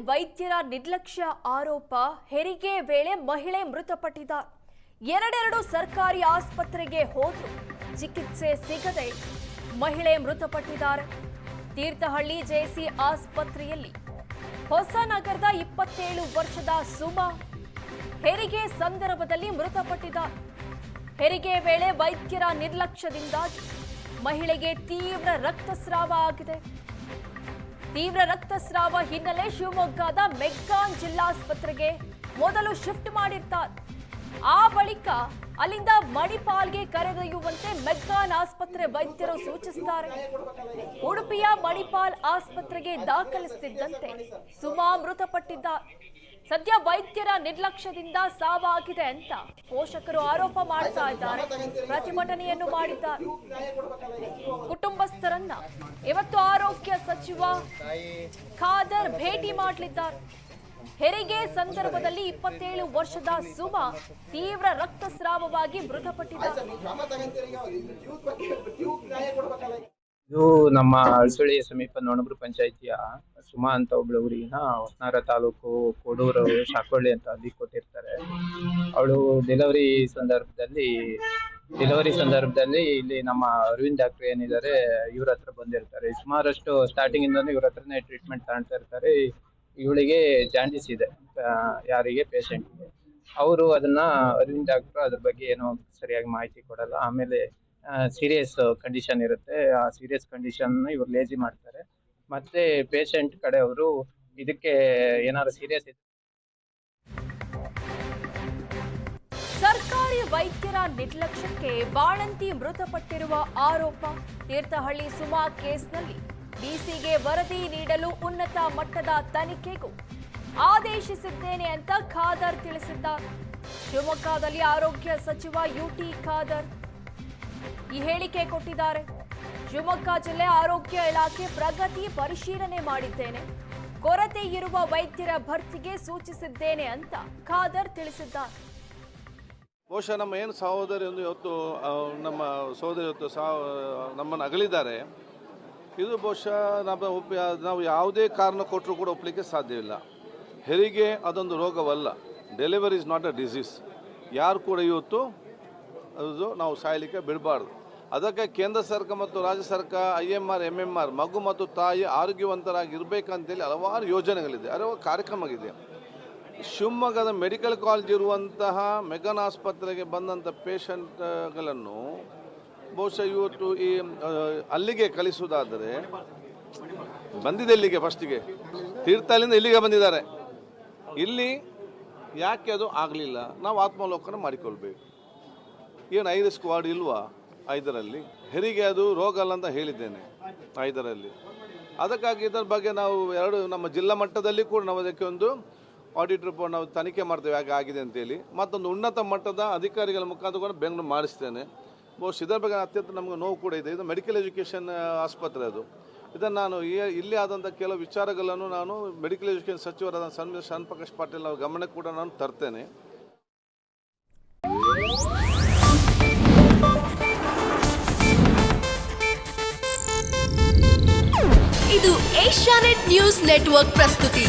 ವೈದ್ಯರ ನಿರ್ಲಕ್ಷ್ಯ ಆರೋಪ. ಹೆರಿಗೆ ವೇಳೆ ಮಹಿಳೆ ಮೃತಪಟ್ಟಿದ್ದಾರೆ. ಎರಡೆರಡು ಸರ್ಕಾರಿ ಆಸ್ಪತ್ರೆಗೆ ಹೋದ್ರು, ಚಿಕಿತ್ಸೆ ಸಿಗದೆ ಮಹಿಳೆ ಮೃತಪಟ್ಟಿದ್ದಾರೆ. ತೀರ್ಥಹಳ್ಳಿ ಜೆಸಿ ಆಸ್ಪತ್ರೆಯಲ್ಲಿ ಹೊಸನಗರದ 27 ವರ್ಷದ ಸುಮಾ ಹೆರಿಗೆ ಸಂದರ್ಭದಲ್ಲಿ ಮೃತಪಟ್ಟಿದ್ದಾರೆ. ಹೆರಿಗೆ ವೇಳೆ ವೈದ್ಯರ ನಿರ್ಲಕ್ಷ್ಯದಿಂದಾಗಿ ಮಹಿಳೆಗೆ ತೀವ್ರ ರಕ್ತಸ್ರಾವ ಆಗಿದೆ. ತೀವ್ರ ರಕ್ತಸ್ರಾವ ಹಿನ್ನೆಲೆ ಶಿವಮೊಗ್ಗದ ಮೆಗ್ಗಾನ್ ಜಿಲ್ಲಾಸ್ಪತ್ರೆಗೆ ಮೊದಲು ಶಿಫ್ಟ್ ಮಾಡಿರ್ತಾರೆ. ಆ ಬಳಿಕ ಅಲ್ಲಿಂದ ಮಣಿಪಾಲ್ಗೆ ಕರೆದೊಯ್ಯುವಂತೆ ಮೆಗ್ಗಾನ್ ಆಸ್ಪತ್ರೆ ವೈದ್ಯರು ಸೂಚಿಸುತ್ತಾರೆ. ಉಡುಪಿಯ ಮಣಿಪಾಲ್ ಆಸ್ಪತ್ರೆಗೆ ದಾಖಲಿಸುತ್ತಿದ್ದಂತೆ ಸುಮಾ ಮೃತಪಟ್ಟಿದ್ದಾರೆ. ಸದ್ಯ ವೈದ್ಯರ ನಿರ್ಲಕ್ಷ್ಯದಿಂದ ಸಾವಾಗಿದೆ ಅಂತ ಪೋಷಕರು ಆರೋಪ ಮಾಡ್ತಾ ಇದ್ದಾರೆ. ಪ್ರತಿಭಟನೆಯನ್ನು ಮಾಡಿದ್ದಾರೆ. ಕುಟುಂಬಸ್ಥರನ್ನ ಇವತ್ತು ಆರೋಗ್ಯ ಸಚಿವ ಖಾದರ್ ಭೇಟಿ ಮಾಡಲಿದ್ದಾರೆ. ಹೆರಿಗೆ ಸಂದರ್ಭದಲ್ಲಿ 27 ವರ್ಷದ ಸುಮಾ ತೀವ್ರ ರಕ್ತಸ್ರಾವವಾಗಿ ಮೃತಪಟ್ಟಿದ್ದಾರೆ. ಇದು ನಮ್ಮ ಅಳಸಳ್ಳಿ ಸಮೀಪ ನೋಣಬ್ರು ಪಂಚಾಯಿತಿಯ ಸುಮಾ ಅಂತ ಒಬ್ಳು ಊರಿನ ಹೊಸನಗರ ತಾಲೂಕು ಕೋಡೂರು ಶಾಕೊಳ್ಳಿ ಅಂತ ಅಲ್ಲಿ ಕೊಟ್ಟಿರ್ತಾರೆ. ಅವಳು ಡೆಲಿವರಿ ಸಂದರ್ಭದಲ್ಲಿ ಇಲ್ಲಿ ನಮ್ಮ ಅರವಿಂದ್ ಡಾಕ್ಟರ್ ಏನಿದ್ದಾರೆ ಇವ್ರ ಹತ್ರ ಬಂದಿರ್ತಾರೆ. ಸುಮಾರಷ್ಟು ಸ್ಟಾರ್ಟಿಂಗ್ ಇಂದಾನು ಇವ್ರ ಹತ್ರನೇ ಟ್ರೀಟ್ಮೆಂಟ್ ತಗೊಳ್ತಾ ಇರ್ತಾರೆ. ಇವಳಿಗೆ ಜಾಂಡಿಸ್ ಇದೆ, ಯಾರಿಗೆ ಪೇಷಂಟ್ಗೆ. ಅವರು ಅದನ್ನ ಅರವಿಂದ್ ಡಾಕ್ಟರ್ ಅದ್ರ ಬಗ್ಗೆ ಏನೋ ಸರಿಯಾಗಿ ಮಾಹಿತಿ ಕೊಡಲ್ಲ. ಆಮೇಲೆ ಸೀರಿಯಸ್ ಕಂಡೀಷನ್ ಇರುತ್ತೆ. ಆ ಸೀರಿಯಸ್ ಕಂಡೀಷನ್ ಇವ್ರು ಲೇಜಿ ಮಾಡ್ತಾರೆ. ಮತ್ತೆ ಪೇಷಂಟ್ ಕಡೆ ಅವರು ಇದಕ್ಕೆ ಏನಾದ್ರು ಸೀರಿಯಸ್ ಇದೆ. ಸರ್ಕಾರಿ ವೈದ್ಯರ ನಿರ್ಲಕ್ಷ್ಯಕ್ಕೆ ಬಾಣಂತಿ ಮೃತಪಟ್ಟಿರುವ ಆರೋಪ. ತೀರ್ಥಹಳ್ಳಿ ಸುಮಾ ಕೇಸ್ನಲ್ಲಿ ಡಿಸಿಗೆ ವರದಿ ನೀಡಲು ಉನ್ನತ ಮಟ್ಟದ ತನಿಖೆಗೂ ಆದೇಶಿಸಿದ್ದೇನೆ ಅಂತ ಖಾದರ್ ತಿಳಿಸಿದ್ದಾರೆ. ಶಿವಮೊಗ್ಗದಲ್ಲಿ ಆರೋಗ್ಯ ಸಚಿವ ಯುಟಿ ಖಾದರ್ ಈ ಹೇಳಿಕೆ ಕೊಟ್ಟಿದ್ದಾರೆ. ಶಿವಮೊಗ್ಗ ಜಿಲ್ಲೆ ಆರೋಗ್ಯ ಇಲಾಖೆ ಪ್ರಗತಿ ಪರಿಶೀಲನೆ ಮಾಡಿದ್ದೇನೆ, ಕೊರತೆ ಇರುವ ವೈದ್ಯರ ಭರ್ತಿಗೆ ಸೂಚಿಸಿದ್ದೇನೆ ಅಂತ ಖಾದರ್ ತಿಳಿಸಿದ್ದಾರೆ. ಬಹುಶಃ ನಮ್ಮ ಏನು ಸಹೋದರಿ ಇವತ್ತು ನಮ್ಮ ಸಹೋದರಿ ಇವತ್ತು ನಮ್ಮನ್ನು ಅಗಲಿದ್ದಾರೆ. ಇದು ಬಹುಶಃ ನಾವು ಯಾವುದೇ ಕಾರಣ ಕೊಟ್ಟರೂ ಕೂಡ ಒಪ್ಪಲಿಕ್ಕೆ ಸಾಧ್ಯವಿಲ್ಲ. ಹೆರಿಗೆ ಅದೊಂದು ರೋಗವಲ್ಲ. Delivery is not a disease. ಯಾರು ಕೂಡ ಇವತ್ತು ಅದು ನಾವು ಸಾಯಲಿಕ್ಕೆ ಬಿಡಬಾರ್ದು. ಅದಕ್ಕೆ ಕೇಂದ್ರ ಸರ್ಕಾರ ಮತ್ತು ರಾಜ್ಯ ಸರ್ಕಾರ IMR MMR ಮಗು ಮತ್ತು ತಾಯಿ ಆರೋಗ್ಯವಂತರಾಗಿ ಇರಬೇಕಂತೇಳಿ ಹಲವಾರು ಯೋಜನೆಗಳಿದೆ, ಹಲವಾರು ಕಾರ್ಯಕ್ರಮಗಳಿದೆ. ಶಿವಮೊಗ್ಗದ ಮೆಡಿಕಲ್ ಕಾಲೇಜ್ ಇರುವಂತಹ ಮೆಗ್ಗಾನ್ ಆಸ್ಪತ್ರೆಗೆ ಬಂದಂಥ ಪೇಷಂಟ್ಗಳನ್ನು ಬಹುಶಃ ಇವತ್ತು ಈ ಅಲ್ಲಿಗೆ ಕಳಿಸುವುದಾದರೆ ಬಂದಿದೆ. ಇಲ್ಲಿಗೆ ಫಸ್ಟಿಗೆ ತೀರ್ಥಹಳ್ಳಿಯಿಂದ ಇಲ್ಲಿಗೆ ಬಂದಿದ್ದಾರೆ. ಇಲ್ಲಿ ಯಾಕೆ ಅದು ಆಗಲಿಲ್ಲ? ನಾವು ಆತ್ಮಾವಲೋಕನ ಮಾಡಿಕೊಳ್ಬೇಕು. ಏನು 5 ಸ್ಕ್ವಾಡ್ ಇಲ್ವಾ 5ರಲ್ಲಿ? ಹೆರಿಗೆ ಅದು ರೋಗ ಅಲ್ಲ ಅಂತ ಹೇಳಿದ್ದೇನೆ 5ರಲ್ಲಿ. ಅದಕ್ಕಾಗಿ ಇದರ ಬಗ್ಗೆ ನಾವು ನಮ್ಮ ಜಿಲ್ಲಾ ಮಟ್ಟದಲ್ಲಿ ಕೂಡ ನಾವು ಅದಕ್ಕೆ ಒಂದು ಆಡಿಟ್ ರಿಪೋರ್ಟ್ ನಾವು ತನಿಖೆ ಮಾಡ್ತೇವೆ ಯಾಕೆ ಆಗಿದೆ ಅಂತೇಳಿ. ಮತ್ತೊಂದು ಉನ್ನತ ಮಟ್ಟದ ಅಧಿಕಾರಿಗಳ ಮುಖಾಂತರ ಕೂಡ ಬೆಂಗಳೂರು ಮಾಡಿಸ್ತೇನೆ. ಬಹುಶಃ ಇದರ ಬಗ್ಗೆ ಅತ್ಯಂತ ನಮಗೆ ನೋವು ಕೂಡ ಇದೆ. ಇದು ಮೆಡಿಕಲ್ ಎಜುಕೇಷನ್ ಆಸ್ಪತ್ರೆ. ಅದು ಇದನ್ನು ನಾನು ಇಲ್ಲಿ ಆದಂಥ ಕೆಲವು ವಿಚಾರಗಳನ್ನು ನಾನು ಮೆಡಿಕಲ್ ಎಜುಕೇಷನ್ ಸಚಿವರಾದ ಶಾನ್ ಪ್ರಕಾಶ್ ಪಾಟೀಲ್ ಅವರ ಗಮನಕ್ಕೆ ಕೂಡ ನಾನು ತರ್ತೇನೆ. ಇದು ಏಷ್ಯಾನೆಟ್ ನ್ಯೂಸ್ ನೆಟ್ವರ್ಕ್ ಪ್ರಸ್ತುತಿ.